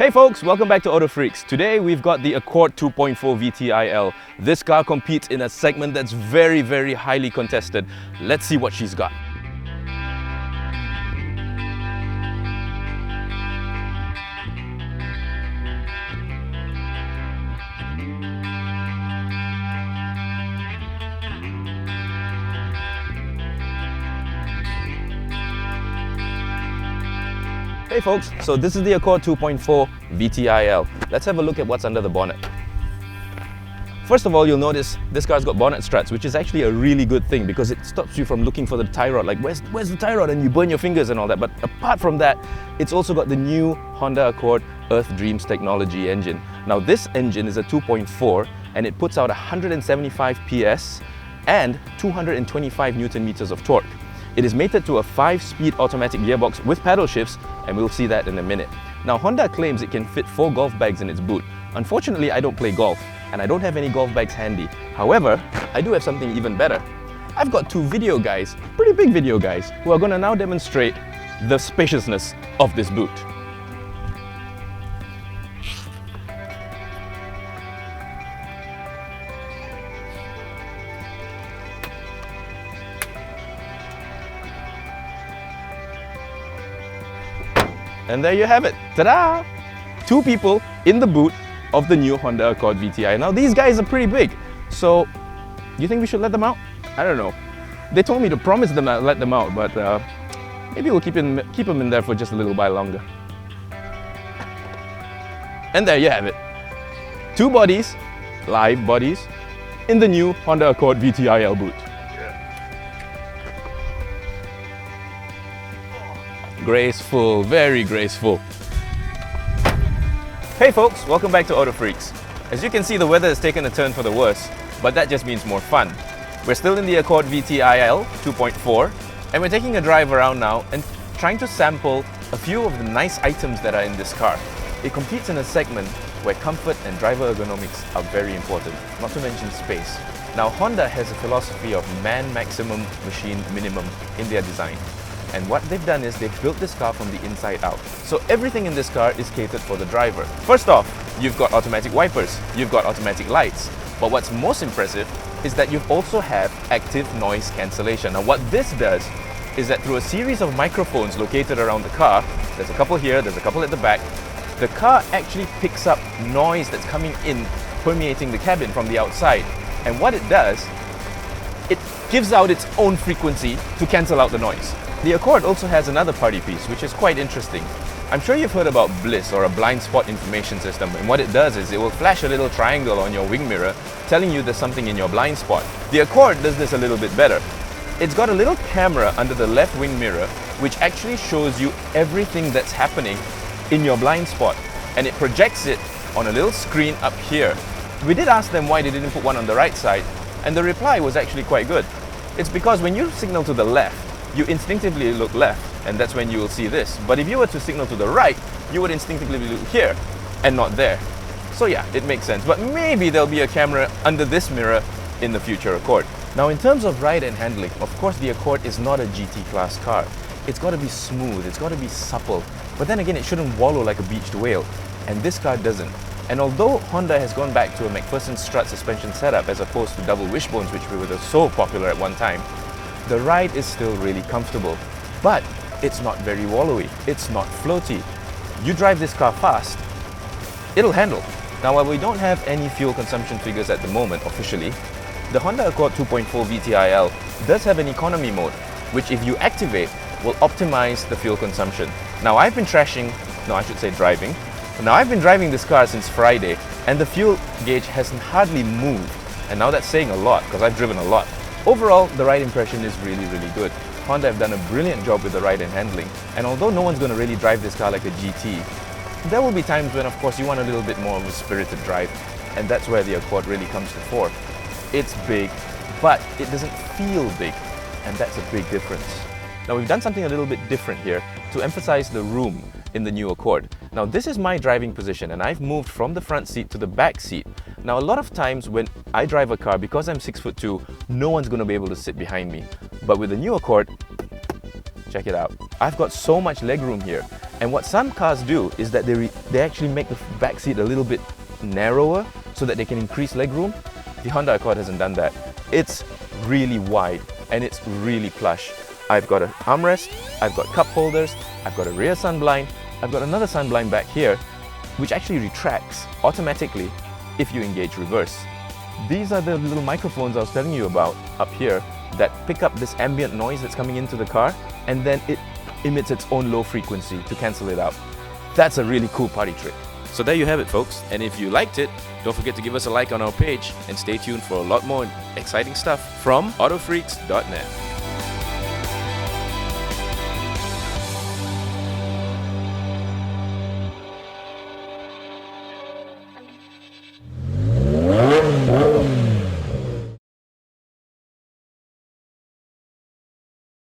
Hey folks, welcome back to AutoFreaks. Today we've got the Accord 2.4 VTi-L. This car competes in a segment that's very highly contested. Let's see what she's got. Hey folks, so this is the Accord 2.4 VTi-L. Let's have a look at what's under the bonnet. First of all, you'll notice this car's got bonnet struts, which is actually a really good thing because it stops you from looking for the tie rod, like where's the tie rod, and you burn your fingers and all that. But apart from that, it's also got the new Honda Accord Earth Dreams technology engine. Now this engine is a 2.4 and it puts out 175 PS and 225 Newton meters of torque. It is mated to a 5-speed automatic gearbox with paddle shifts, and we'll see that in a minute. Now Honda claims it can fit 4 golf bags in its boot. Unfortunately, I don't play golf, and I don't have any golf bags handy. However, I do have something even better. I've got 2 video guys, pretty big video guys, who are going to now demonstrate the spaciousness of this boot. And there you have it, ta-da! 2 people in the boot of the new Honda Accord VTi. Now these guys are pretty big, so you think we should let them out? I don't know. They told me to promise them I'll let them out, but maybe we'll keep them in there for just a little while longer. And there you have it. 2 bodies, live bodies, in the new Honda Accord VTi-L boot. Graceful, very graceful. Hey folks, welcome back to AutoFreaks. As you can see, the weather has taken a turn for the worse, but that just means more fun. We're still in the Accord VTi-L 2.4 and we're taking a drive around now and trying to sample a few of the nice items that are in this car. It competes in a segment where comfort and driver ergonomics are very important, not to mention space. Now Honda has a philosophy of man maximum, machine minimum in their design. And what they've done is they've built this car from the inside out. So everything in this car is catered for the driver. First off, you've got automatic wipers, you've got automatic lights. But what's most impressive is that you also have active noise cancellation. Now what this does is that through a series of microphones located around the car, there's a couple here, there's a couple at the back, the car actually picks up noise that's coming in, permeating the cabin from the outside. And what it does, it gives out its own frequency to cancel out the noise. The Accord also has another party piece, which is quite interesting. I'm sure you've heard about Bliss, or a blind spot information system, and what it does is it will flash a little triangle on your wing mirror telling you there's something in your blind spot. The Accord does this a little bit better. It's got a little camera under the left wing mirror which actually shows you everything that's happening in your blind spot, and it projects it on a little screen up here. We did ask them why they didn't put one on the right side, and the reply was actually quite good. It's because when you signal to the left, you instinctively look left, and that's when you will see this. But if you were to signal to the right, you would instinctively look here and not there. So yeah, it makes sense. But maybe there'll be a camera under this mirror in the future Accord. Now in terms of ride and handling, of course the Accord is not a GT class car. It's got to be smooth, it's got to be supple. But then again, it shouldn't wallow like a beached whale. And this car doesn't. And although Honda has gone back to a McPherson strut suspension setup as opposed to double wishbones, which were so popular at one time, the ride is still really comfortable, but it's not very wallowy, it's not floaty. You drive this car fast, it'll handle. Now while we don't have any fuel consumption figures at the moment officially, the Honda Accord 2.4 VTi-L does have an economy mode, which if you activate, will optimize the fuel consumption. Now I've been driving. Now I've been driving this car since Friday, and the fuel gauge hasn't hardly moved. And now that's saying a lot, because I've driven a lot. Overall, the ride impression is really good. Honda have done a brilliant job with the ride and handling, and although no one's going to really drive this car like a GT, there will be times when of course you want a little bit more of a spirited drive, and that's where the Accord really comes to fore. It's big, but it doesn't feel big, and that's a big difference. Now we've done something a little bit different here to emphasize the room in the new Accord. Now this is my driving position, and I've moved from the front seat to the back seat. Now a lot of times when I drive a car, because I'm 6'2", no one's going to be able to sit behind me. But with the new Accord, check it out. I've got so much legroom here, And what some cars do is that they actually make the back seat a little bit narrower so that they can increase legroom. The Honda Accord hasn't done that. It's really wide and it's really plush. I've got an armrest, I've got cup holders, I've got a rear sunblind, I've got another sunblind back here, which actually retracts automatically if you engage reverse. These are the little microphones I was telling you about up here that pick up this ambient noise that's coming into the car, and then it emits its own low frequency to cancel it out. That's a really cool party trick. So there you have it, folks. And if you liked it, don't forget to give us a like on our page and stay tuned for a lot more exciting stuff from AutoFreaks.net.